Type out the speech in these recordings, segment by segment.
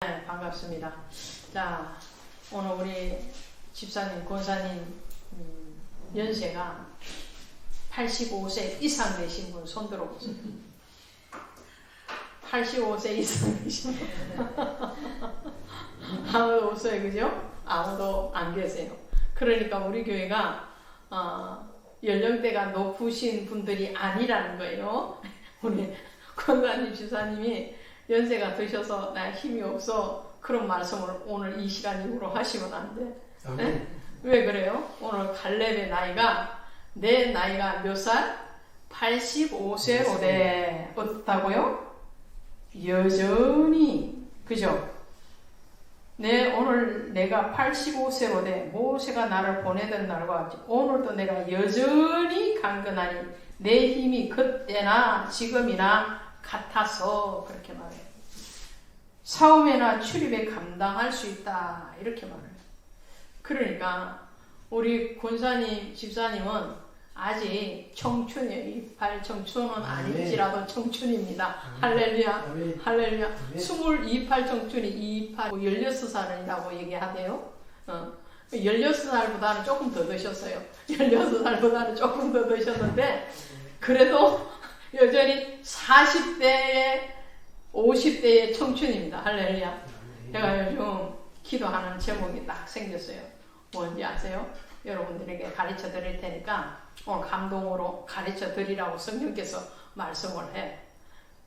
네, 반갑습니다. 자, 오늘 우리 집사님, 권사님 연세가 85세 이상 되신 분 손 들어보세요. 85세 이상 되신 분. 아무도 없어요, 그죠? 아무도 안 계세요. 그러니까 우리 교회가 연령대가 높으신 분들이 아니라는 거예요. 우리 권사님, 집사님이 연세가 드셔서 나 힘이 없어 그런 말씀을 오늘 이 시간 이후로 하시면 안 돼. 네? 왜 그래요? 오늘 갈렙의 나이가 내 나이가 몇 살? 85세로 돼. 어떻다고요? 여전히 그죠? 오늘 내가 85세로 돼. 모세가 나를 보내던 날과 같이 오늘도 내가 여전히 강건하니 내 힘이 그때나 지금이나 같아서 그렇게 말해요. 싸움에나 출입에 감당할 수 있다 이렇게 말해요. 그러니까 우리 권사님, 집사님은 아직 청춘이에요. 이팔 청춘은 아닐지라도 청춘입니다. 할렐루야, 할렐루야. 28 청춘이 28, 16살이라고 얘기하대요. 16살보다는 조금 더 드셨어요. 16살보다는 조금 더 드셨는데 그래도 여전히 40대에 50대의 청춘입니다. 할렐루야. 제가 요즘 기도하는 제목이 딱 생겼어요. 뭔지 아세요? 여러분들에게 가르쳐 드릴 테니까 오늘 감동으로 가르쳐 드리라고 성령께서 말씀을 해.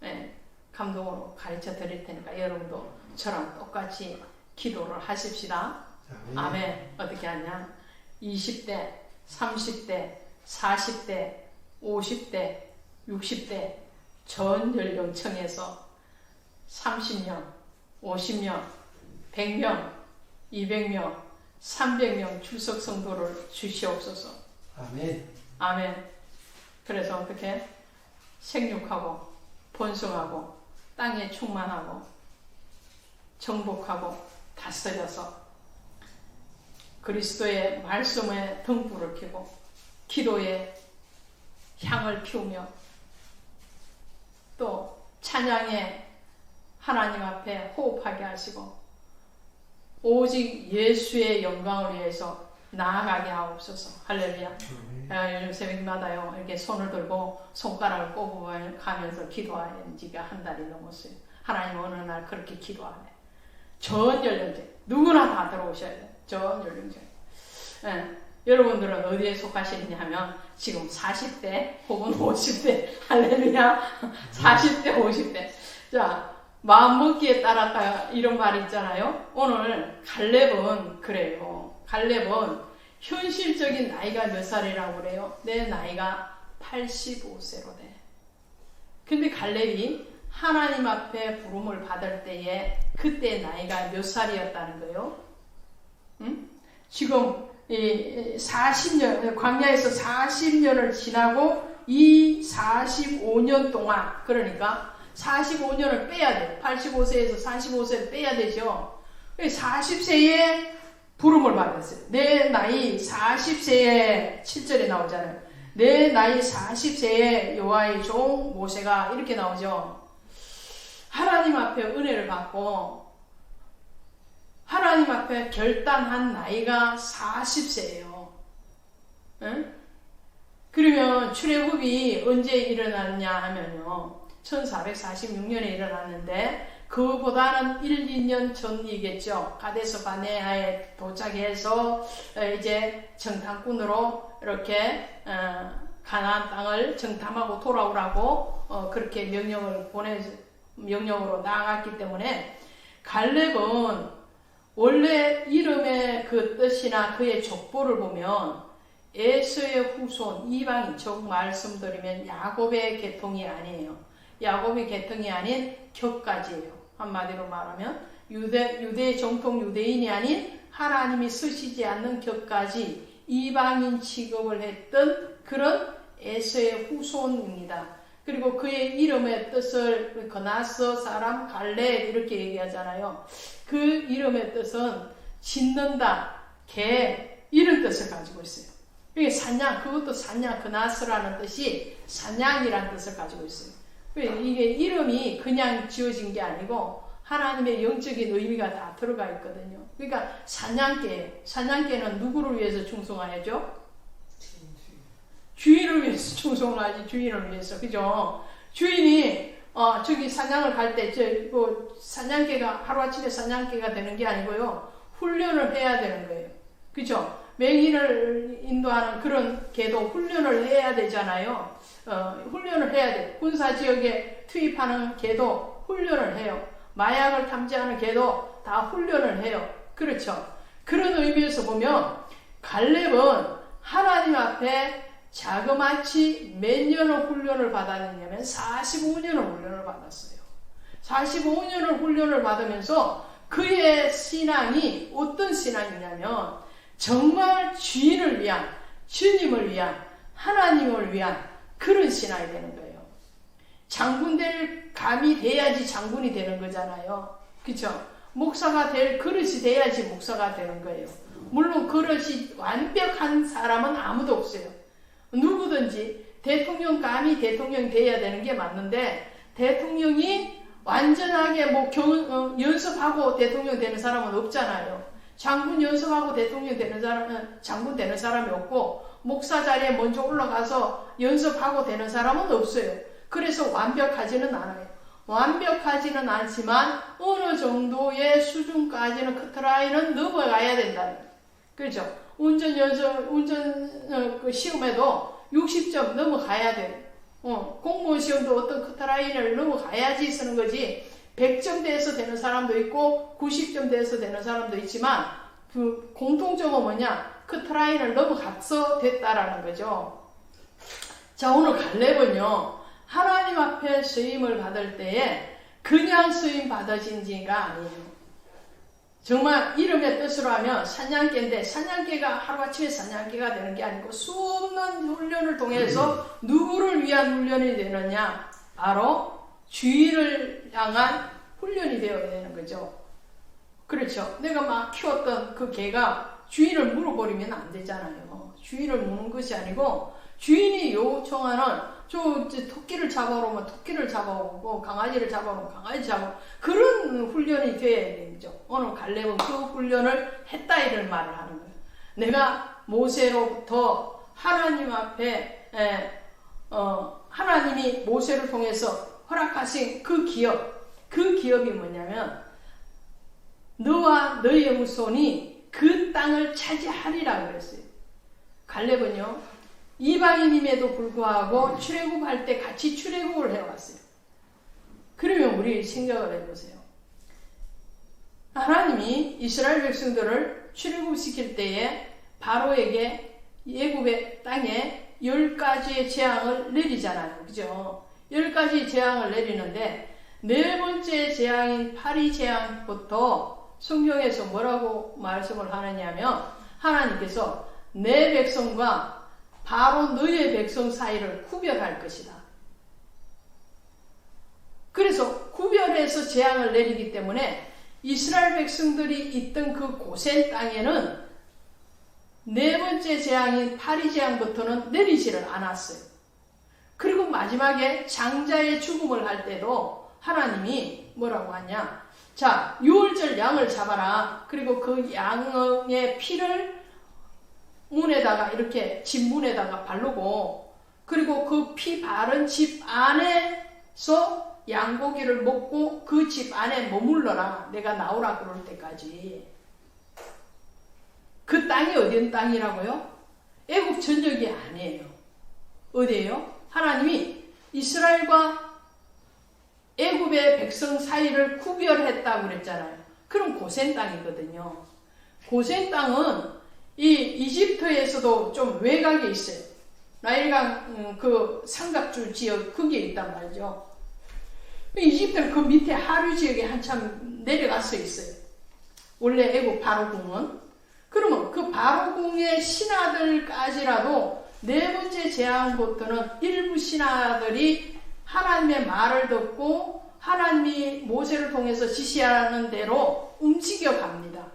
네, 감동으로 가르쳐 드릴 테니까 여러분도 저랑 똑같이 기도를 하십시다. 아멘. 어떻게 하냐? 20대, 30대, 40대, 50대, 60대 전 연령층에서 30명, 50명, 100명, 200명, 300명 출석 성도를 주시옵소서. 아멘. 아멘. 그래서 어떻게? 생육하고 번성하고 땅에 충만하고 정복하고 다스려서 그리스도의 말씀에 등불을 켜고 기도에 향을 피우며 또 찬양에 하나님 앞에 호흡하게 하시고 오직 예수의 영광을 위해서 나아가게 하옵소서. 할렐루야. 요즘 새벽마다요 이렇게 손을 들고 손가락을 꼽아가면서 기도한 지가 한 달이 넘었어요. 하나님 어느 날 그렇게 기도하네. 전 연령대 누구나 다 들어오셔야 돼. 전 연령대. 여러분들은 어디에 속하시느냐 하면 지금 40대 혹은 50대 할렐루야. 40대 50대. 자, 마음먹기에 따라 이런 말이 있잖아요. 오늘 갈렙은 그래요. 갈렙은 현실적인 나이가 몇 살이라고 그래요? 내 나이가 85세로 돼. 근데 갈렙이 하나님 앞에 부름을 받을 때에 그때 나이가 몇 살이었다는 거예요? 응? 지금 40년, 광야에서 40년을 지나고 이 45년 동안, 그러니까 45년을 빼야 돼요. 85세에서 45세를 빼야 되죠. 40세에 부름을 받았어요. 내 나이 40세에 7절에 나오잖아요. 내 나이 40세에 여호와의 종 모세가 이렇게 나오죠. 하나님 앞에 은혜를 받고 하나님 앞에 결단한 나이가 40세예요. 응? 그러면 출애굽이 언제 일어났냐 하면요. 1446년에 일어났는데 그보다는 1, 2년 전이겠죠. 가데스 바네아에 도착해서 이제 정탐꾼으로 이렇게 가나안 땅을 정탐하고 돌아오라고 그렇게 명령으로 나아갔기 때문에 갈렙은 원래 이름의 그 뜻이나 그의 족보를 보면 에서의 후손 이방인 즉 말씀드리면 야곱의 계통이 아니에요. 야곱의 계통이 아닌 격가지예요. 한마디로 말하면 유대 정통 유대인이 아닌 하나님이 쓰시지 않는 격가지 이방인 취급을 했던 그런 에서의 후손입니다. 그리고 그의 이름의 뜻을 그나스 사람 갈렙 이렇게 얘기하잖아요. 그 이름의 뜻은 짓는다, 개 이런 뜻을 가지고 있어요. 이게 산양, 그것도 산양, 그나스라는 뜻이 산양이라는 뜻을 가지고 있어요. 이게 이름이 그냥 지어진 게 아니고 하나님의 영적인 의미가 다 들어가 있거든요. 그러니까 사냥개는 누구를 위해서 충성하죠? 주인을 위해서 충성을 하지. 주인을 위해서. 그죠? 주인이 저기 사냥을 갈 때 사냥개가 하루아침에 사냥개가 되는 게 아니고요. 훈련을 해야 되는 거예요. 그죠? 맹인을 인도하는 그런 개도 훈련을 해야 되잖아요. 훈련을 해야 돼. 군사지역에 투입하는 개도 훈련을 해요. 마약을 탐지하는 개도 다 훈련을 해요. 그렇죠? 그런 의미에서 보면 갈렙은 하나님 앞에 자그마치 몇 년을 훈련을 받았느냐면 45년을 훈련을 받았어요. 45년을 훈련을 받으면서 그의 신앙이 어떤 신앙이냐면 정말 주인을 위한, 주님을 위한, 하나님을 위한 그런 신앙이 되는 거예요. 장군 될 감이 돼야지 장군이 되는 거잖아요. 그쵸? 목사가 될 그릇이 돼야지 목사가 되는 거예요. 물론 그릇이 완벽한 사람은 아무도 없어요. 누구든지 대통령 감이 대통령이 돼야 되는 게 맞는데 대통령이 완전하게 연습하고 대통령 되는 사람은 없잖아요. 장군 연습하고 대통령 되는 사람은 장군 되는 사람이 없고 목사 자리에 먼저 올라가서 연습하고 되는 사람은 없어요. 그래서 완벽하지는 않아요. 완벽하지는 않지만 어느 정도의 수준까지는 커트라인은 넘어가야 된다. 그렇죠? 운전 시험에도 60점 넘어가야 돼요. 공무원 시험도 어떤 커트라인을 넘어가야지 쓰는 거지. 100점 대에서 되는 사람도 있고 90점 대에서 되는 사람도 있지만 그 공통점은 뭐냐? 커트라인을 넘어가서 됐다라는 거죠. 자, 오늘 갈렙은요. 하나님 앞에 쓰임을 받을 때에 그냥 쓰임 받아진 지가 아니에요. 정말 이름의 뜻으로 하면 사냥개인데 사냥개가 하루아침에 사냥개가 되는 게 아니고 수없는 훈련을 통해서 누구를 위한 훈련이 되느냐? 바로 주인을 향한 훈련이 되어야 되는 거죠. 그렇죠. 내가 막 키웠던 그 개가 주인을 물어버리면 안 되잖아요. 주인을 무는 것이 아니고 주인이 요청하는 토끼를 잡아오면 토끼를 잡아오고 강아지를 잡아오면 강아지 잡아오고 그런 훈련이 돼야 되죠. 오늘 갈렙은 그 훈련을 했다 이런 말을 하는 거예요. 내가 모세로부터 하나님 앞에 하나님이 모세를 통해서 허락하신 그 기업이 뭐냐면 너와 너의 후손이 그 땅을 차지하리라 그랬어요. 갈렙은요. 이방인임에도 불구하고 출애굽할 때 같이 출애굽을 해왔어요. 그러면 우리 생각을 해보세요. 하나님이 이스라엘 백성들을 출애굽시킬 때에 바로에게 애굽의 땅에 10가지의 재앙을 내리잖아요. 그죠? 10가지 재앙을 내리는데 네 번째 재앙인 파리 재앙부터 성경에서 뭐라고 말씀을 하느냐면 하나님께서 내 백성과 바로 너의 백성 사이를 구별할 것이다. 그래서 구별해서 재앙을 내리기 때문에 이스라엘 백성들이 있던 그 고센 땅에는 네 번째 재앙인 파리 재앙부터는 내리지를 않았어요. 그리고 마지막에 장자의 죽음을 할 때도 하나님이 뭐라고 하냐? 자, 유월절 양을 잡아라. 그리고 그 양의 피를 문에다가 이렇게 집 문에다가 바르고 그리고 그 피 바른 집 안에서 양고기를 먹고 그 집 안에 머물러라. 내가 나오라 그럴 때까지. 그 땅이 어디 땅이라고요? 애굽 전역이 아니에요. 어디예요? 하나님이 이스라엘과 애굽의 백성 사이를 구별했다고 그랬잖아요. 그럼 고센 땅이거든요. 고센 땅은 이 이집트에서도 좀 외곽에 있어요. 나일강 그 삼각주 지역 거기에 있단 말이죠. 이집트는 그 밑에 하류 지역에 한참 내려가서 있어요. 원래 애국 바로궁은. 그러면 그 바로궁의 신하들까지라도 네 번째 재앙부터는 일부 신하들이 하나님의 말을 듣고 하나님이 모세를 통해서 지시하는 대로 움직여 갑니다.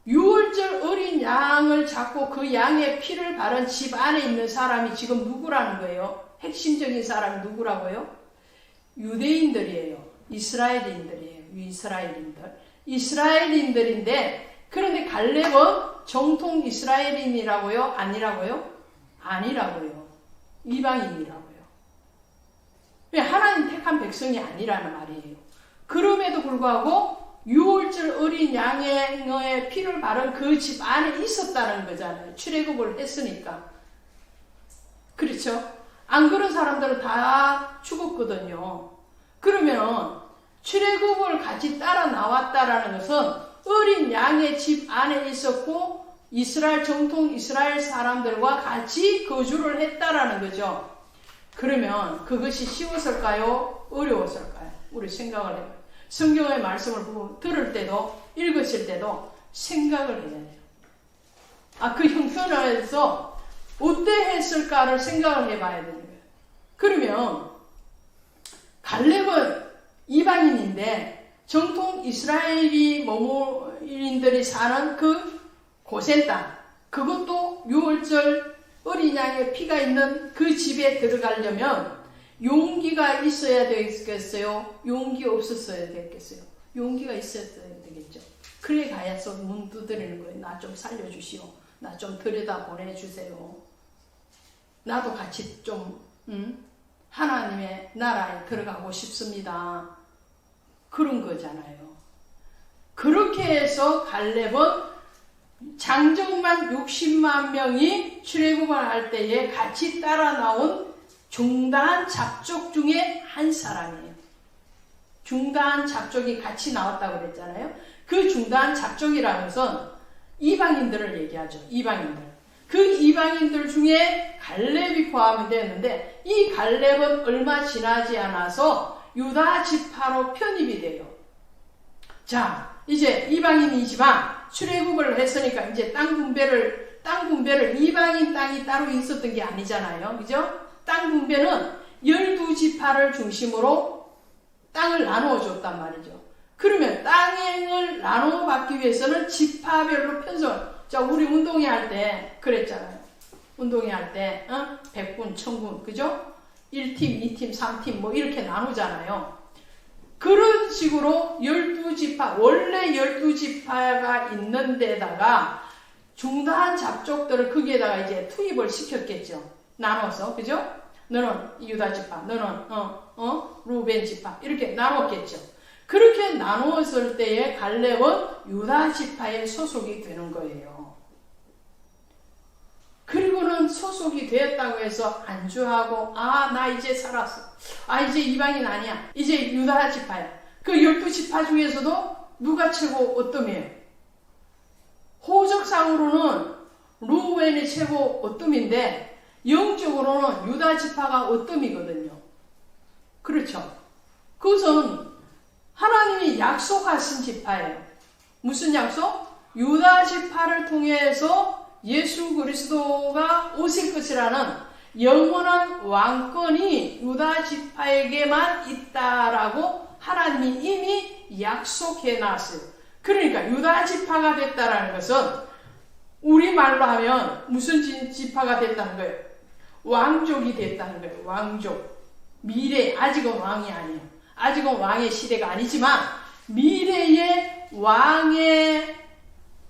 유월절 어린 양을 잡고 그 양의 피를 바른 집 안에 있는 사람이 지금 누구라는 거예요? 핵심적인 사람이 누구라고요? 유대인들이에요. 이스라엘인들이에요. 이스라엘인들인데, 그런데 갈렙은 정통 이스라엘인이라고요? 아니라고요? 아니라고요. 이방인이라고요. 하나님 택한 백성이 아니라는 말이에요. 그럼에도 불구하고 유월절 어린 양의 피를 바른 그 집 안에 있었다는 거잖아요. 출애굽을 했으니까. 그렇죠? 안 그런 사람들은 다 죽었거든요. 그러면 출애굽을 같이 따라 나왔다라는 것은 어린 양의 집 안에 있었고 이스라엘 정통 이스라엘 사람들과 같이 거주를 했다라는 거죠. 그러면 그것이 쉬웠을까요? 어려웠을까요? 우리 생각을 해봐요. 성경의 말씀을 들을 때도 읽으실 때도 생각을 해야 돼요. 그 형편에서 어때 했을까를 생각을 해봐야 되는 거예요. 그러면 갈렙은 이방인인데 정통 이스라엘인들이 사는 그 고센 땅, 그것도 유월절 어린 양의 피가 있는 그 집에 들어가려면 용기가 있어야 되겠어요? 용기 없었어야 되겠어요? 용기가 있어야 되겠죠. 그래 가야서 문 두드리는 거예요. 나 좀 살려주시오. 나 좀 들여다 보내주세요. 나도 같이 좀 하나님의 나라에 들어가고 싶습니다. 그런 거잖아요. 그렇게 해서 갈렙은 장정만 60만 명이 출애굽을 할 때에 같이 따라 나온 중다한 잡족 중에 한 사람이에요. 중다한 잡족이 같이 나왔다고 그랬잖아요. 그 중다한 잡족이라는 것은 이방인들을 얘기하죠. 이방인들. 그 이방인들 중에 갈렙이 포함이 되었는데 이 갈렙은 얼마 지나지 않아서 유다 지파로 편입이 돼요. 자, 이제 이방인이지만 출애굽을 했으니까 이제 땅 분배를 이방인 땅이 따로 있었던 게 아니잖아요. 그죠? 땅 분배는 12지파를 중심으로 땅을 나누어 줬단 말이죠. 그러면 땅을 나누어 받기 위해서는 지파별로 편성을, 자, 우리 운동회 할 때 그랬잖아요. 운동회 할 때, 100군, 1000군, 그죠? 1팀, 2팀, 3팀 뭐 이렇게 나누잖아요. 그런 식으로 12지파, 원래 12지파가 있는 데다가 중다한 잡족들을 거기에다가 이제 투입을 시켰겠죠. 나눠서, 그죠? 너는 유다지파, 너는 루벤지파 이렇게 나눴겠죠. 그렇게 나누었을 때에 갈렙은 유다지파에 소속이 되는 거예요. 그리고는 소속이 되었다고 해서 안주하고 나 이제 살았어. 이제 이방인 아니야. 이제 유다지파야. 그 12지파 중에서도 누가 최고 어뜸이에요? 호적상으로는 루벤이 최고 어뜸인데 영적으로는 유다지파가 어뜸이거든요. 그렇죠? 그것은 하나님이 약속하신 지파예요. 무슨 약속? 유다지파를 통해서 예수 그리스도가 오실 것이라는 영원한 왕권이 유다지파에게만 있다라고 하나님이 이미 약속해 놨어요. 그러니까 유다지파가 됐다라는 것은 우리말로 하면 무슨 지파가 됐다는 거예요? 왕족이 됐다는 거예요. 왕족. 미래, 아직은 왕이 아니에요. 아직은 왕의 시대가 아니지만 미래의 왕의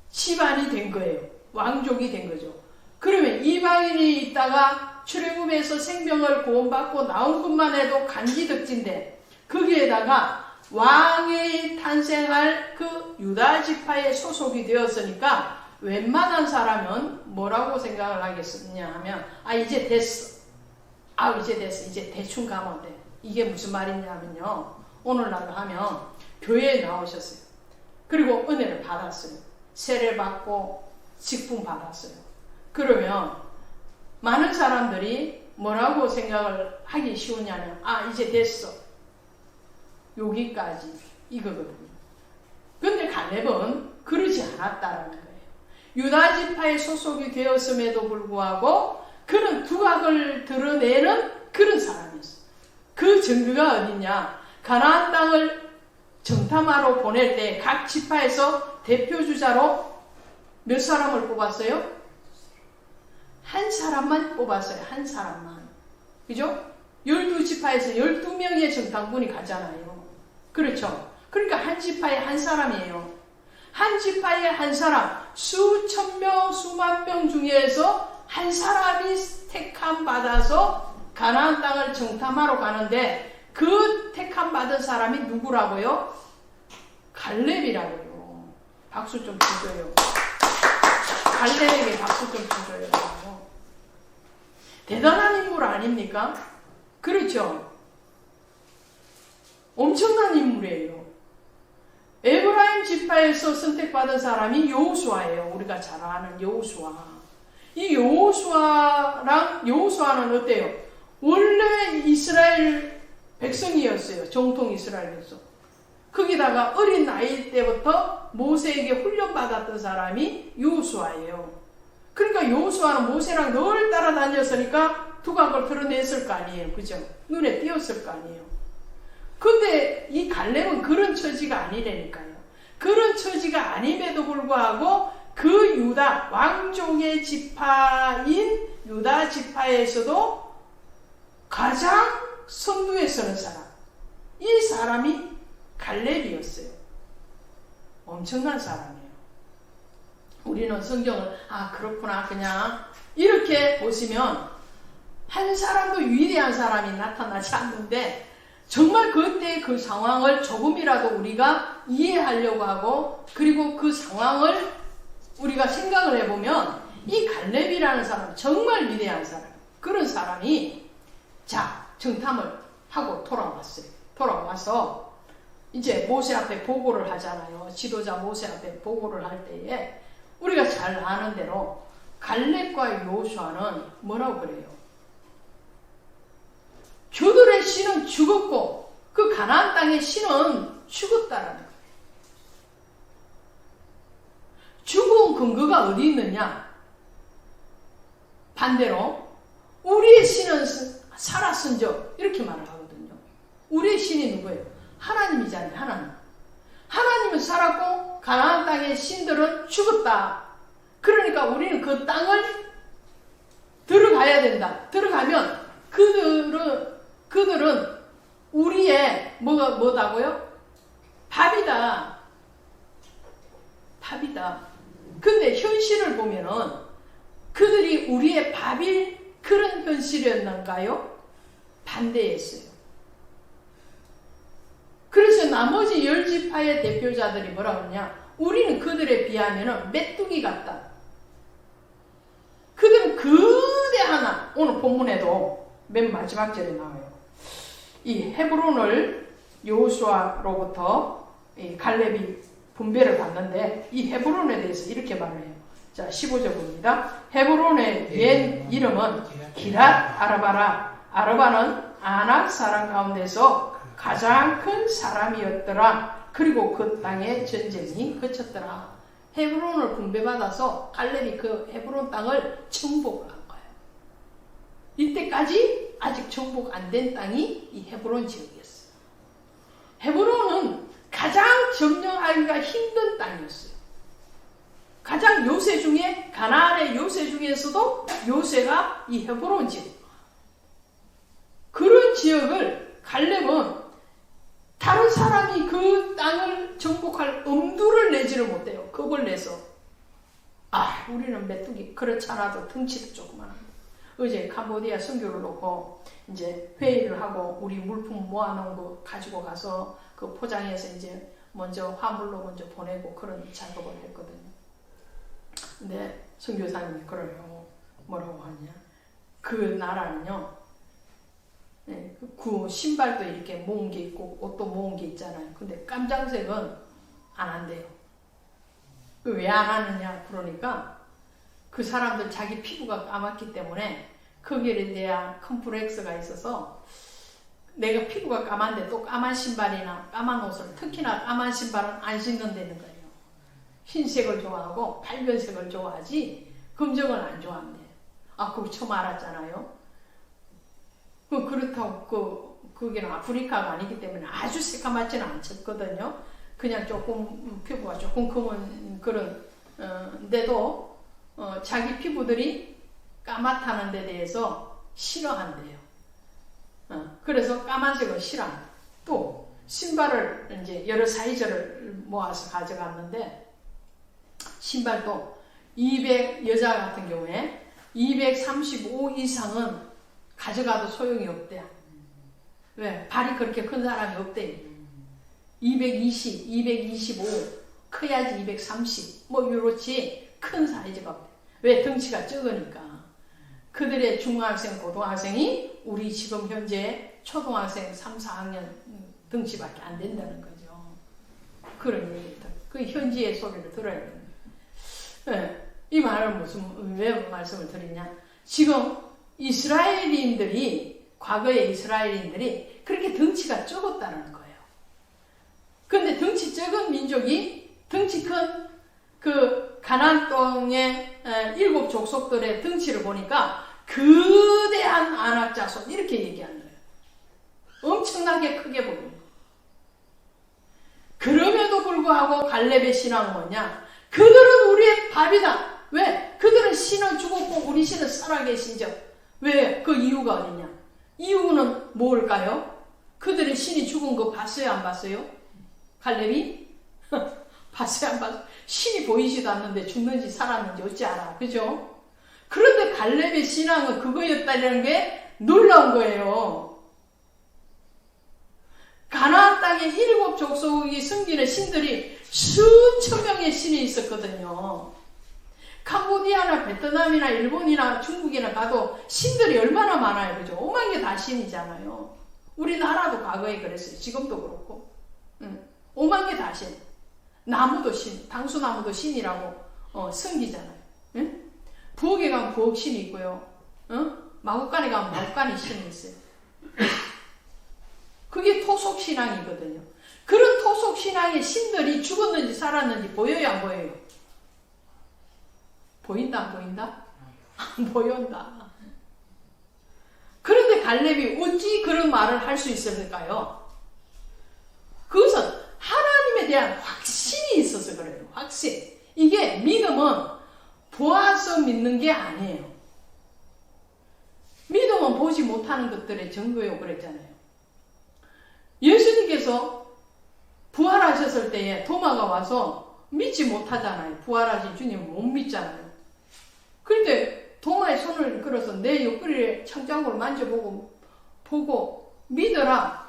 집안이 된 거예요. 왕족이 된 거죠. 그러면 이방인이 있다가 출애굽에서 생명을 구원받고 나온 것만 해도 간지덕진데 거기에다가 왕이 탄생할 그 유다 지파에 소속이 되었으니까 웬만한 사람은 뭐라고 생각을 하겠느냐 하면 이제 됐어. 이제 됐어. 이제 대충 가면 돼. 이게 무슨 말이냐면요. 오늘날로 하면 교회에 나오셨어요. 그리고 은혜를 받았어요. 세례를 받고 직분 받았어요. 그러면 많은 사람들이 뭐라고 생각을 하기 쉬우냐면 이제 됐어. 여기까지 이거거든요. 근데 갈렙은 그러지 않았다라는 거예요. 유다지파에 소속이 되었음에도 불구하고 그런 두각을 드러내는 그런 사람이었어요. 그 증거가 어디냐? 가나안 땅을 정탐하러 보낼 때 각 지파에서 대표주자로 몇 사람을 뽑았어요? 한 사람만 뽑았어요. 한 사람만. 그죠? 12지파에서 12명의 정탐꾼이 가잖아요. 그렇죠? 그러니까 한 지파에 한 사람이에요. 한 지파에 한 사람, 수천 명, 수만 명 중에서 한 사람이 택함 받아서 가나안 땅을 정탐하러 가는데 그 택함 받은 사람이 누구라고요? 갈렙이라고요. 박수 좀 쳐줘요. 갈렙에게 박수 좀 쳐줘요. 대단한 인물 아닙니까? 그렇죠? 엄청난 인물이에요. 에브라임 지파에서 선택받은 사람이 여호수아예요. 우리가 잘 아는 여호수아. 이 여호수아는 어때요? 원래 이스라엘 백성이었어요. 정통 이스라엘 백성. 거기다가 어린 나이 때부터 모세에게 훈련받았던 사람이 여호수아예요. 그러니까 여호수아는 모세랑 늘 따라다녔으니까 두각을 드러냈을 거 아니에요. 그죠? 눈에 띄었을 거 아니에요. 근데 이 갈렙은 그런 처지가 아니라니까요. 그런 처지가 아님에도 불구하고 그 유다 왕족의 지파인 유다 지파에서도 가장 선두에 서는 사람, 이 사람이 갈렙이었어요. 엄청난 사람이에요. 우리는 성경을 그렇구나 그냥 이렇게 보시면 한 사람도 위대한 사람이 나타나지 않는데 정말 그때 그 상황을 조금이라도 우리가 이해하려고 하고 그리고 그 상황을 우리가 생각을 해보면 이 갈렙이라는 사람 정말 위대한 사람, 그런 사람이 정탐을 하고 돌아왔어요. 돌아와서 이제 모세 앞에 보고를 하잖아요. 지도자 모세 앞에 보고를 할 때에 우리가 잘 아는 대로 갈렙과 여호수아는 뭐라고 그래요? 저들의 신은 죽었고 그 가나안 땅의 신은 죽었다라는 거예요. 죽은 근거가 어디 있느냐? 반대로 우리의 신은 살았은즉 이렇게 말을 하거든요. 우리의 신이 누구예요? 하나님이잖아요. 하나님. 하나님은 살았고 가나안 땅의 신들은 죽었다. 그러니까 우리는 그 땅을 들어가야 된다. 들어가면 그들은 우리의 뭐다고요? 밥이다. 근데 현실을 보면은 그들이 우리의 밥일 그런 현실이었는가요? 반대였어요. 그래서 나머지 10지파의 대표자들이 뭐라고 하냐? 우리는 그들에 비하면 메뚜기 같다. 그들은 거대하나, 오늘 본문에도 맨 마지막 절에 나와요. 이 헤브론을 여호수아로부터 갈렙이 분배를 받는데 이 헤브론에 대해서 이렇게 말을 해요. 자, 15절 봅니다. 헤브론의 옛 이름은 기랏 아르바라. 아르바는 아낙 사람 가운데서 가장 큰 사람이었더라. 그리고 그 땅에 전쟁이 그쳤더라. 헤브론을 분배받아서 갈렙이 그 헤브론 땅을 정복을 한 거예요. 이때까지 아직 정복 안 된 땅이 이 헤브론 지역이었어요. 헤브론은 가장 점령하기가 힘든 땅이었어요. 가장 요새 중에 가나안의 요새 중에서도 요새가 이 헤브론 지역. 그런 지역을 갈렙은 다른 사람이 그 땅을 정복할 엄두를 내지를 못해요. 겁을 내서. 우리는 메뚜기 그렇지 않아도 덩치도 조그만합니다. 어제 캄보디아 선교를 놓고 이제 회의를 하고 우리 물품 모아놓은 거 가지고 가서 그 포장해서 이제 먼저 화물로 먼저 보내고 그런 작업을 했거든요. 근데 선교사님이 그래요. 뭐라고 하냐? 그 나라는요. 그 신발도 이렇게 모은 게 있고 옷도 모은 게 있잖아요. 근데 깜장색은 안 한대요. 왜 안 하느냐? 그러니까 그 사람들 자기 피부가 까맣기 때문에 거기에 대한 컴플렉스가 있어서 내가 피부가 까만데 또 까만 신발이나 까만 옷을 특히나 까만 신발은 안 신는다는 거예요. 흰색을 좋아하고 밝은색을 좋아하지 검정을 안 좋아한대. 그거 처음 알았잖아요. 그렇다고 거기는 아프리카가 아니기 때문에 아주 새까맣지는 않거든요. 그냥 조금 피부가 조금 검은 그런 데도 자기 피부들이 까맣다는 데 대해서 싫어한대요. 그래서 까만색은 싫어. 또 신발을 이제 여러 사이즈를 모아서 가져갔는데 신발도 200 여자 같은 경우에 235 이상은 가져가도 소용이 없대. 왜? 발이 그렇게 큰 사람이 없대. 220, 225 커야지 230 뭐 이렇지 큰 사이즈가 없대. 왜? 덩치가 적으니까. 그들의 중학생, 고등학생이 우리 지금 현재 초등학생 3, 4학년 덩치밖에 안 된다는 거죠. 그런 얘기들. 그 현지의 소리를 들어야 됩니다. 네, 이 말을 왜 말씀을 드리냐. 지금 이스라엘인들이, 과거의 이스라엘인들이 그렇게 덩치가 적었다는 거예요. 근데 덩치 적은 민족이 덩치 큰 그 가나안 땅의 7 족속들의 덩치를 보니까 거대한 아낙 자손 이렇게 얘기하는 거예요. 엄청나게 크게 보이는 거예요. 그럼에도 불구하고 갈렙의 신앙은 뭐냐? 그들은 우리의 밥이다. 왜? 그들은 신은 죽었고 우리 신은 살아계신적. 왜? 그 이유가 어디냐? 이유는 뭘까요? 그들의 신이 죽은 거 봤어요? 안 봤어요? 갈렙이? 봤어요? 안 봤어요? 신이 보이지도 않는데 죽는지 살았는지 어찌 알아? 그죠? 그런데 갈렙의 신앙은 그거였다는 게 놀라운 거예요. 가나안 땅에 7 족속이 섬기는 신들이 수천 명의 신이 있었거든요. 캄보디아나 베트남이나 일본이나 중국이나 가도 신들이 얼마나 많아요. 그죠? 오만 개 다 신이잖아요. 우리나라도 과거에 그랬어요. 지금도 그렇고. 5만 개 다 신. 나무도 신, 당수나무도 신이라고 섬기잖아요. 응? 부엌에 가면 부엌신이 있고요. 마구간에 가면 마구간이 신이 있어요. 그게 토속신앙이거든요. 그런 토속신앙의 신들이 죽었는지 살았는지 보여요, 안 보여요? 보인다, 안 보인다? 안 보인다. 그런데 갈렙이 어찌 그런 말을 할 수 있었을까요? 그것은 하나님에 대한 확신이 있어서 그래요. 확신. 이게 믿음은 보아서 믿는 게 아니에요. 믿음은 보지 못하는 것들의 증거요 그랬잖아요. 예수님께서 부활하셨을 때에 도마가 와서 믿지 못하잖아요. 부활하신 주님을 못 믿잖아요. 그런데 도마에 손을 걸어서 내 옆구리에 창자국을 만져보고 믿어라.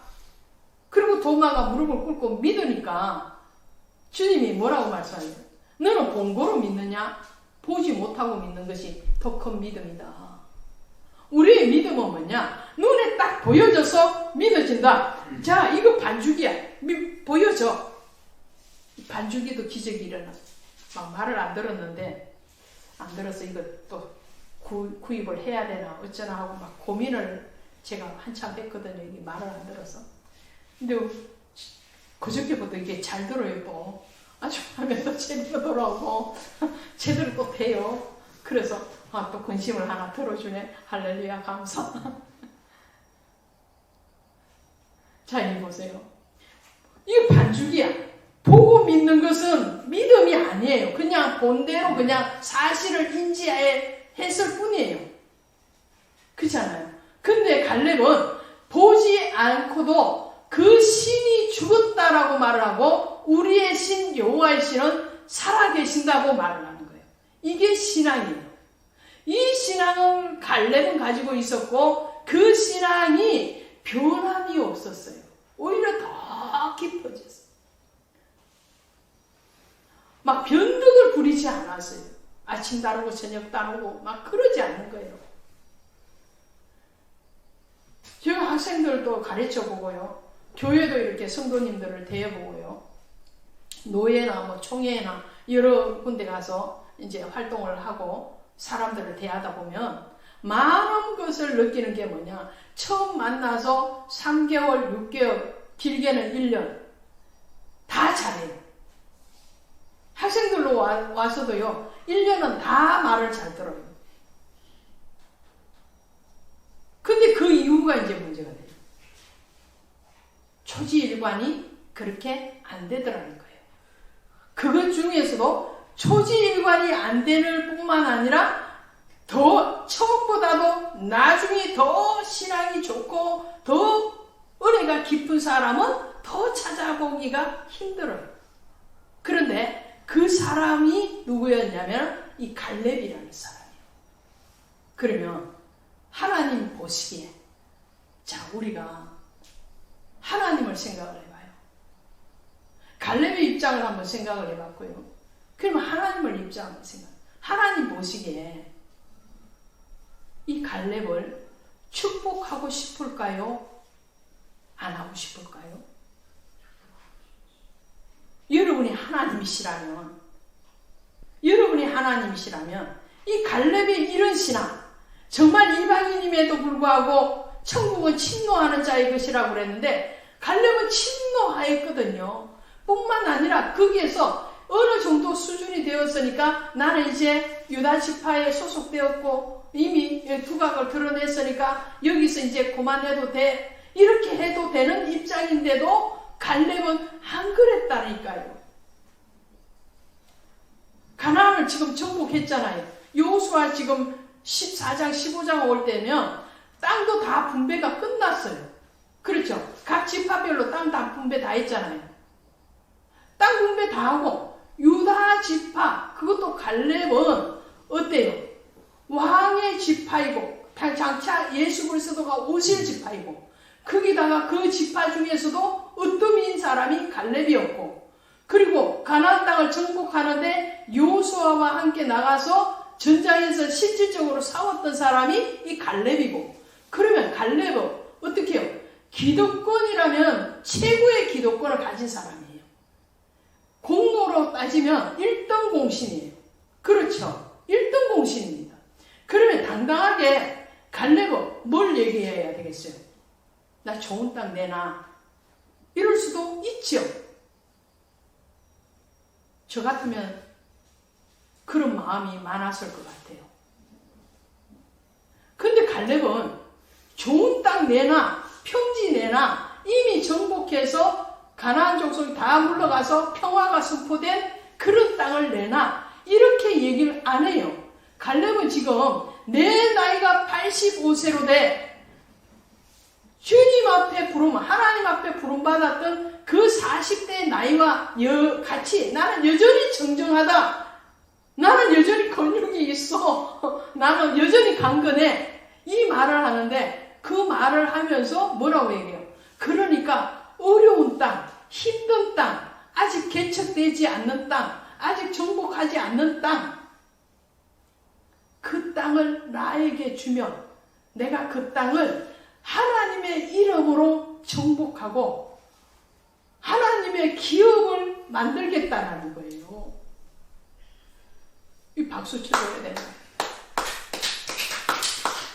그리고 도마가 무릎을 꿇고 믿으니까 주님이 뭐라고 말씀하세요? 너는 본고로 믿느냐? 보지 못하고 믿는 것이 더 큰 믿음이다. 우리의 믿음은 뭐냐? 눈에 딱 보여져서 믿어진다. 자, 이거 반죽이야. 보여져. 반죽이도 기적이 일어나. 막 말을 안 들었는데, 안 들어서 이거 또 구입을 해야 되나 어쩌나 하고 막 고민을 제가 한참 했거든요. 이게 말을 안 들어서. 근데 그저께부터 이게 잘 들어요. 또 아주 하면 또 제대로 돌아오고 제대로 또 돼요. 그래서 또 근심을 하나 들어주네. 할렐루야 감사. 자, 이 보세요. 이게 반죽이야. 보고 믿는 것은 믿음이 아니에요. 그냥 본대로 그냥 사실을 인지했을 뿐이에요. 그렇잖아요. 근데 갈렙은 보지 않고도 그 신이 죽었다라고 말을 하고 우리의 신 여호와의 신은 살아계신다고 말을 하는 거예요. 이게 신앙이에요. 이 신앙은 갈렙은 가지고 있었고 그 신앙이 변함이 없었어요. 오히려 더 깊어졌어요. 막 변덕을 부리지 않았어요. 아침 다르고 저녁 다르고 막 그러지 않는 거예요. 제가 학생들도 가르쳐보고요. 교회도 이렇게 성도님들을 대해보고요. 노예나 뭐 총회나 여러 군데 가서 이제 활동을 하고 사람들을 대하다 보면 많은 것을 느끼는 게 뭐냐. 처음 만나서 3개월, 6개월, 길게는 1년 다 잘해요. 학생들로 와서도요. 1년은 다 말을 잘 들어요. 근데 그 이유가 이제 문제가 돼요. 초지일관이 그렇게 안 되더라는 거예요. 그것 중에서도 초지일관이 안 되는 뿐만 아니라 더 처음보다도 나중에 더 신앙이 좋고 더 은혜가 깊은 사람은 더 찾아보기가 힘들어요. 그런데 그 사람이 누구였냐면 이 갈렙이라는 사람이에요. 그러면 하나님 보시기에 자, 우리가 하나님을 생각을 해봐요. 갈렙의 입장을 한번 생각을 해봤고요. 그러면 하나님을 입장을 생각. 하나님 보시기에 이 갈렙을 축복하고 싶을까요? 안 하고 싶을까요? 여러분이 하나님이시라면 이 갈렙의 이런 신앙, 정말 이방인임에도 불구하고 천국은 침노하는 자의 것이라고 그랬는데 갈렙은 침노하였거든요. 뿐만 아니라 거기에서 어느 정도 수준이 되었으니까 나는 이제 유다 지파에 소속되었고 이미 두각을 드러냈으니까 여기서 이제 그만해도 돼. 이렇게 해도 되는 입장인데도 갈렙은 안 그랬다니까요. 가나안을 지금 정복했잖아요. 여호수아 지금 14장 15장 올 때면 땅도 다 분배가 끝났어요. 그렇죠? 각 지파별로 땅 다 분배 다 했잖아요. 땅 분배 다 하고 유다 지파 그것도 갈렙은 어때요? 왕의 지파이고 장차 예수 그리스도가 오실 지파이고 거기다가 그 지파 중에서도 으뜸인 사람이 갈렙이었고 그리고 가나안 땅을 정복하는데 여호수아와 함께 나가서 전장에서 실질적으로 싸웠던 사람이 이 갈렙이고 그러면 갈렙은 어떻게 해요? 기득권이라면 최고의 기득권을 가진 사람이에요. 공로로 따지면 1등 공신이에요. 그렇죠? 1등 공신입니다. 그러면 당당하게 갈렙은 뭘 얘기해야 되겠어요? 나 좋은 땅 내놔. 이럴 수도 있죠. 저 같으면 그런 마음이 많았을 것 같아요. 근데 갈렙은 좋은 땅 내놔, 평지 내놔, 이미 정복해서 가나안 족속이 다 물러가서 평화가 선포된 그런 땅을 내놔. 이렇게 얘기를 안 해요. 갈렙은 지금 내 나이가 85세로 돼 주님 앞에 부름, 하나님 앞에 부름받았던 그 40대의 나이와 같이 나는 여전히 정정하다. 나는 여전히 근육이 있어. 나는 여전히 강건해. 이 말을 하는데 그 말을 하면서 뭐라고 얘기해요? 그러니까 어려운 땅, 힘든 땅, 아직 개척되지 않는 땅, 아직 정복하지 않는 땅, 그 땅을 나에게 주면 내가 그 땅을 하나님의 이름으로 정복하고 하나님의 기업을 만들겠다는 거예요. 이 박수 쳐줘야 돼요.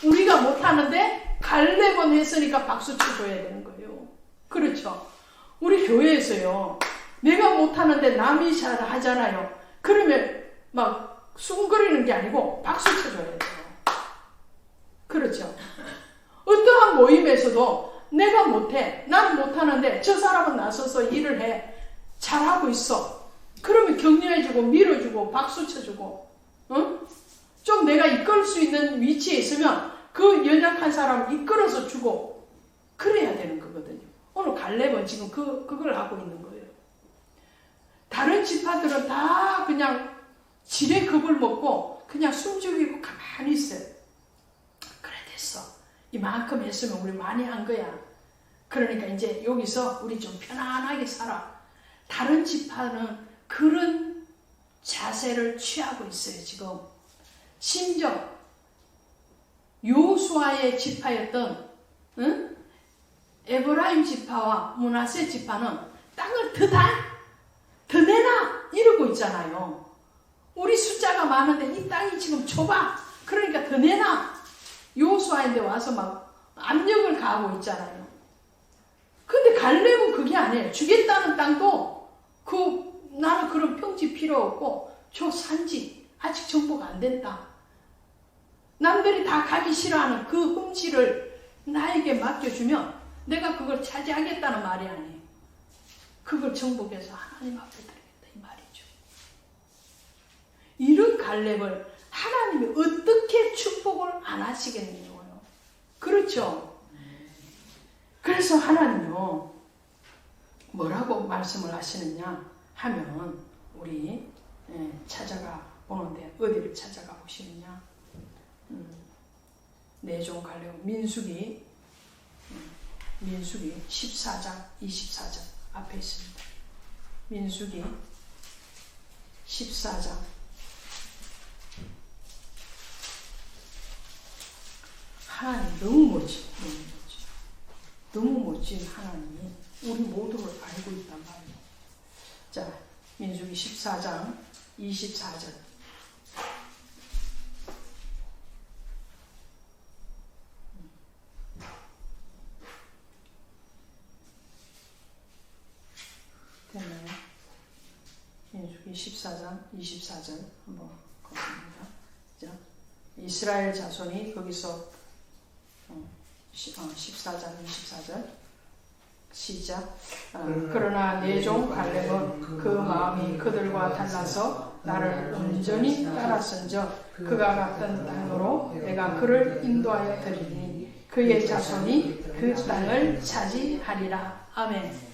우리가 못하는데 갈렙은 했으니까 박수 쳐줘야 되는 거예요. 그렇죠? 우리 교회에서요. 내가 못하는데 남이 잘 하잖아요. 그러면 막 숭거리는 게 아니고 박수 쳐줘야 돼요. 그렇죠? 어떠한 모임에서도 내가 못해. 나는 못하는데 저 사람은 나서서 일을 해. 잘하고 있어. 그러면 격려해주고 밀어주고 박수 쳐주고 응? 좀 내가 이끌 수 있는 위치에 있으면 그 연약한 사람을 이끌어서 주고 그래야 되는 거거든요. 오늘 갈렙은 지금 그걸 하고 있는 거예요. 다른 지파들은 다 그냥 지레 겁을 먹고 그냥 숨죽이고 가만히 있어요. 그래 됐어. 이만큼 했으면 우리 많이 한 거야. 그러니까 이제 여기서 우리 좀 편안하게 살아. 다른 지파는 그런 자세를 취하고 있어요. 지금 심지어 여호수아의 지파였던 에브라임 지파와 므낫세 지파는 땅을 더 내놔 이러고 있잖아요. 우리 숫자가 많은데 이 땅이 지금 좁아. 그러니까 더 내놔. 여호수아인데 와서 막 압력을 가하고 있잖아요. 근데 갈렙은 그게 아니에요. 주겠다는 땅도 나는 그런 평지 필요 없고 저 산지 아직 정보가 안 된다. 남들이 다 가기 싫어하는 그 흠지를 나에게 맡겨주면 내가 그걸 차지하겠다는 말이 아니에요. 그걸 정복해서 하나님 앞에 드리겠다 이 말이죠. 이런 갈렙을 하나님이 어떻게 축복을 안 하시겠냐고요. 그렇죠? 그래서 하나님요 뭐라고 말씀을 하시느냐 하면 우리 찾아가 보는데 어디를 찾아가 보시느냐 내종 갈래고 민수기 14장 24절 앞에 있습니다. 민수기 14장 하나님 너무 멋지, 너무 멋진 하나님이 우리 모두를 알고 있단 말이에요. 자, 민수기 14장 24절. 됐나요? 민수기 14장 24절 한번 보겠습니다. 자, 이스라엘 자손이 거기서 14장 24절 시작. 그러나 내 종 갈렙은 그 마음이 그들과 달라서 나를 온전히 따랐은즉 그가 갔던 땅으로 내가 그를 인도하여 드리니 그의 자손이 그 땅을 차지하리라. 아멘.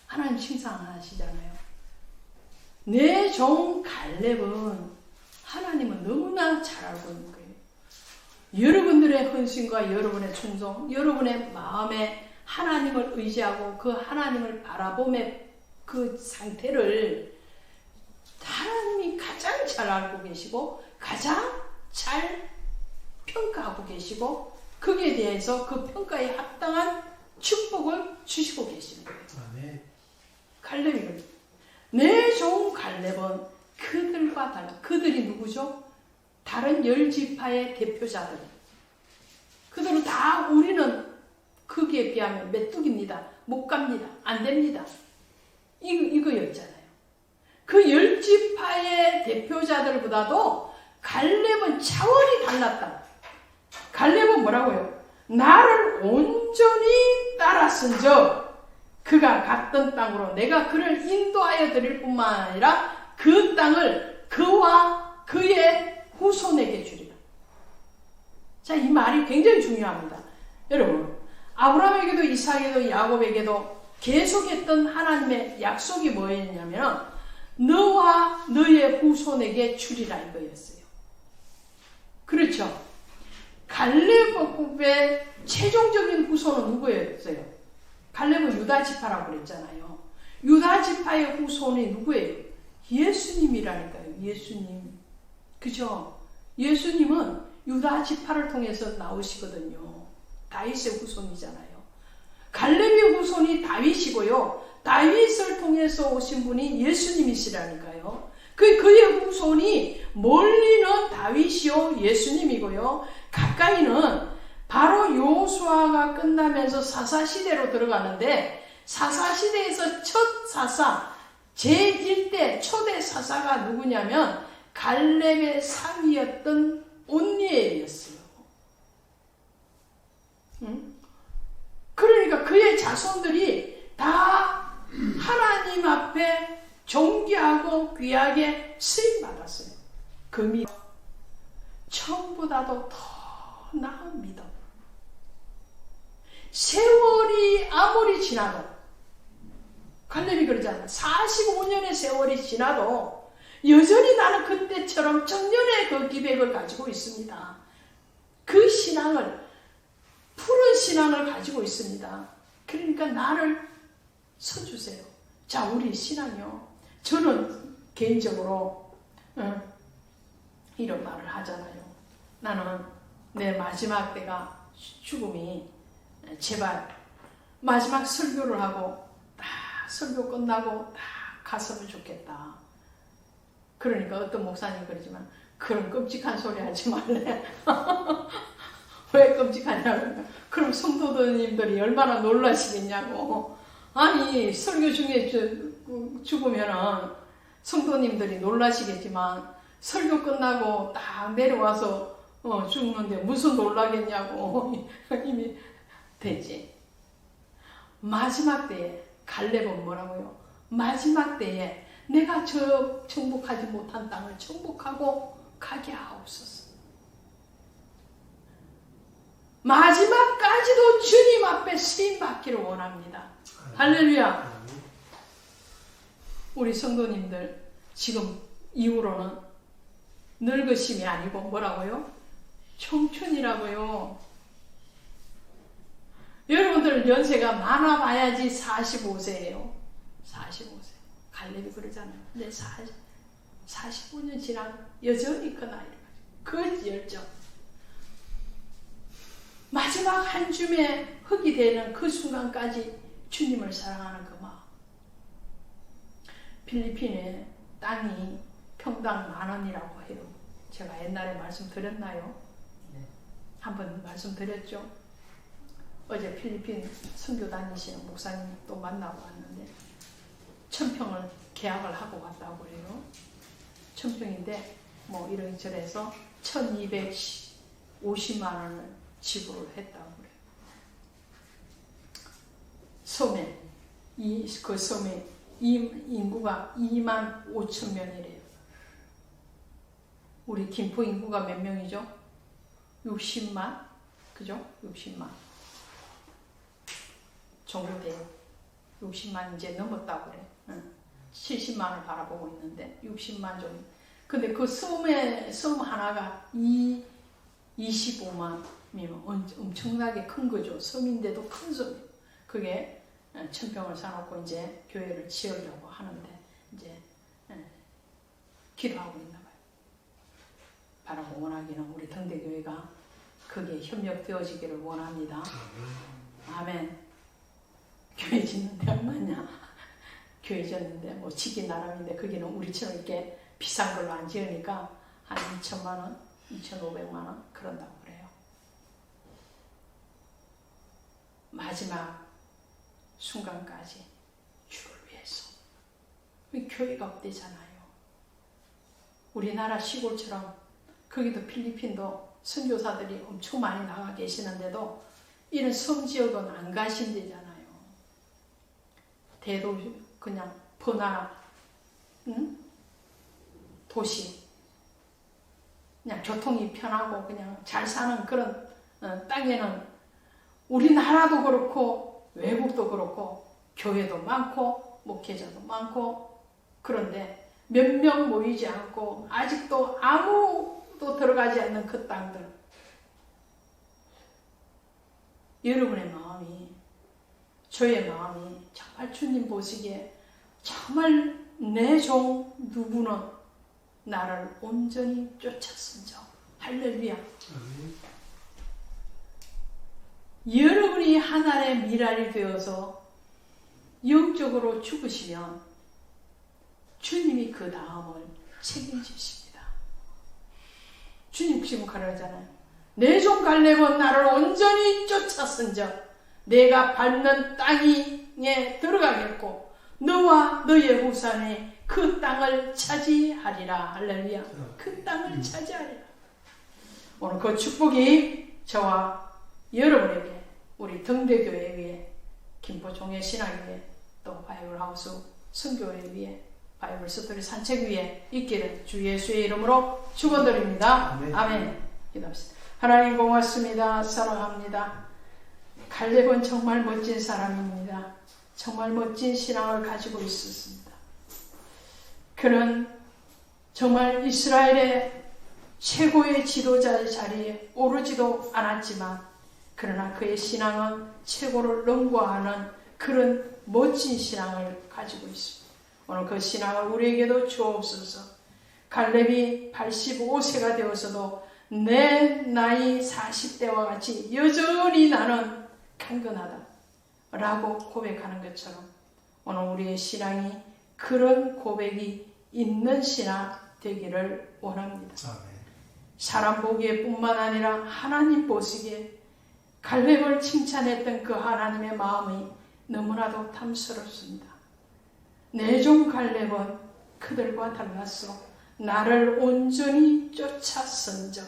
하나님 칭찬하시잖아요. 내 종 갈렙은 하나님은 너무나 잘 알고 있는 거예요. 여러분들의 헌신과 여러분의 충성, 여러분의 마음에 하나님을 의지하고 그 하나님을 바라봄의 그 상태를 하나님이 가장 잘 알고 계시고 가장 잘 평가하고 계시고 거기에 대해서 그 평가에 합당한 축복을 주시고 계시는 거예요. 아멘. 갈렙이 내 종 갈렙은 그들과 달라. 그들이 누구죠? 다른 10지파의 대표자들. 그들은 다 우리는 거기에 비하면 메뚜기입니다. 못 갑니다. 안 됩니다. 이거였잖아요. 그 10지파의 대표자들보다도 갈렙은 차원이 달랐다. 갈렙은 뭐라고요? 나를 온전히 따랐은즉 그가 갔던 땅으로 내가 그를 인도하여 드릴 뿐만 아니라 그 땅을 그와 그의 후손에게 주리라. 자, 이 말이 굉장히 중요합니다. 여러분, 아브라함에게도 이삭에게도 야곱에게도 계속했던 하나님의 약속이 뭐였냐면 너와 너의 후손에게 주리라 이거였어요. 그렇죠? 갈렙의 최종적인 후손은 누구였어요? 갈렙은 유다 지파라고 그랬잖아요. 유다 지파의 후손이 누구예요? 예수님이라니까요. 예수님. 그죠? 예수님은 유다 지파를 통해서 나오시거든요. 다윗의 후손이잖아요. 갈렙의 후손이 다윗이고요. 다윗을 통해서 오신 분이 예수님이시라니까요. 그의 후손이 멀리는 다윗이요 예수님이고요. 가까이는 바로 여호수아가 끝나면서 사사시대로 들어가는데 사사시대에서 첫 사사 제1대 초대 사사가 누구냐면 갈렙의 사위였던 온니엘이었어요. 그러니까 그의 자손들이 다 하나님 앞에 존귀하고 귀하게 쓰임받았어요. 그 믿음 처음보다도 더 나은 믿음. 세월이 아무리 지나도 갈렙이 그러잖아요. 45년의 세월이 지나도 여전히 나는 그때처럼 청년의 그 기백을 가지고 있습니다. 그 신앙을 푸른 신앙을 가지고 있습니다. 그러니까 나를 서주세요. 자, 우리 신앙이요. 저는 개인적으로 이런 말을 하잖아요. 나는 내 마지막 때가 죽음이 제발 마지막 설교를 하고 딱 설교 끝나고 딱 갔으면 좋겠다. 그러니까 어떤 목사님이 그러지만 그런 끔찍한 소리 하지 말래. 왜 끔찍하냐고. 그럼 성도님들이 얼마나 놀라시겠냐고. 아니 설교 중에 죽으면은 성도님들이 놀라시겠지만 설교 끝나고 딱 내려와서 죽는데 무슨 놀라겠냐고. 이미 되지. 마지막 때에 갈렙은 뭐라고요? 마지막 때에 내가 저 정복하지 못한 땅을 정복하고 가게 하옵소서. 마지막까지도 주님 앞에 쓰임받기를 원합니다. 할렐루야. 우리 성도님들 지금 이후로는 늙으심이 아니고 뭐라고요? 청춘이라고요. 여러분들 연세가 많아봐야지 45세예요. 45세. 갈렙이 그러잖아요. 근데 45년 지나면 여전히 그 나이를 가지고 그 열정. 마지막 한 줌의 흙이 되는 그 순간까지 주님을 사랑하는 그 마음. 필리핀에 땅이 평당 10,000원이라고 해요. 제가 옛날에 말씀드렸나요? 네. 한번 말씀드렸죠. 어제 필리핀 선교 다니시는 목사님 또 만나고 왔는데 1,000평을 계약을 하고 갔다고 그래요. 1,000평인데 뭐 이런저래서 1,250만 원을 지불을 했다고 그래요. 섬에 그 섬에 인구가 25,000명이래요. 우리 김포 인구가 몇 명이죠? 60만? 그죠? 60만 정도 돼요. 60만 이제 넘었다고 그래. 70만을 바라보고 있는데 60만 정도. 근데 그 섬 하나가 25만이면 엄청나게 큰 거죠. 섬인데도 큰 섬이에요. 그게 1,000평을 사놓고 이제 교회를 지으려고 하는데 이제 기도하고 있나 봐요. 바라고 원하기는 우리 등대교회가 거기에 협력되어지기를 원합니다. 아멘. 교회 짓는데 얼마냐? 교회 짓는데 뭐 지기 나름인데 거기는 우리처럼 이렇게 비싼 걸로 안 지으니까 한 2,000만 원, 2,500만 원 그런다고 그래요. 마지막 순간까지 주를 위해서. 교회가 없대잖아요. 우리나라 시골처럼 거기도 필리핀도 선교사들이 엄청 많이 나가 계시는데도 이런 섬지역은 안 가신대잖아요. 대도시 그냥 번화나 도시 그냥 교통이 편하고 그냥 잘 사는 그런 땅에는 우리나라도 그렇고 외국도 그렇고 교회도 많고 목회자도 많고 그런데 몇 명 모이지 않고 아직도 아무도 들어가지 않는 그 땅들. 여러분의 마음이 저의 마음이 정말 주님 보시기에 정말 내 종 누구는 나를 온전히 쫓았은저. 할렐루야. 여러분이 하나님의 미랄이 되어서 영적으로 죽으시면 주님이 그 다음을 책임지십니다. 주님 지금 가르치잖아요. 내 종 갈렙은 나를 온전히 쫓았은저 내가 밟는 땅에 들어가겠고 너와 너의 후손이 그 땅을 차지하리라. 할렐루야. 그 땅을 차지하리라. 오늘 그 축복이 저와 여러분에게 우리 등대교회 위에 김포종의 신학교회 또 바이블하우스 선교회 위에 바이블 스토리 산책 위에 있기를 주 예수의 이름으로 축원드립니다. 아멘. 기도합시다. 하나님 고맙습니다. 사랑합니다. 갈렙은 정말 멋진 사람입니다. 정말 멋진 신앙을 가지고 있었습니다. 그는 정말 이스라엘의 최고의 지도자의 자리에 오르지도 않았지만 그러나 그의 신앙은 최고를 넘보하는 그런 멋진 신앙을 가지고 있습니다. 오늘 그 신앙을 우리에게도 주옵소서. 갈렙이 85세가 되어서도 내 나이 40대와 같이 여전히 나는 강건하다 라고 고백하는 것처럼 오늘 우리의 신앙이 그런 고백이 있는 신앙 되기를 원합니다. 아멘. 사람 보기에 뿐만 아니라 하나님 보시기에 갈렙을 칭찬했던 그 하나님의 마음이 너무나도 탐스럽습니다. 내 종 갈렙은 그들과 달랐어 나를 온전히 쫓았은즉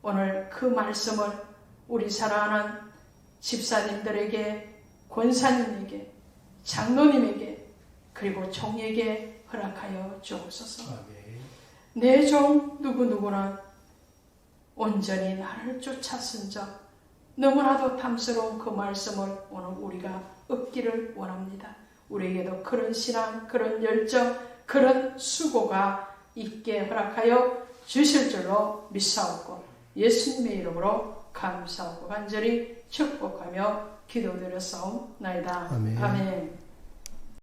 오늘 그 말씀을 우리 사랑하는 집사님들에게 권사님에게 장로님에게 그리고 종에게 허락하여 주옵소서. 내 종 누구누구는 온전히 나를 쫓았은 자, 너무나도 탐스러운 그 말씀을 오늘 우리가 얻기를 원합니다. 우리에게도 그런 신앙, 그런 열정, 그런 수고가 있게 허락하여 주실 줄로 믿사옵고 예수님의 이름으로 감사하고 간절히 축복하며 기도드렸사옵나이다. 아멘. 아멘.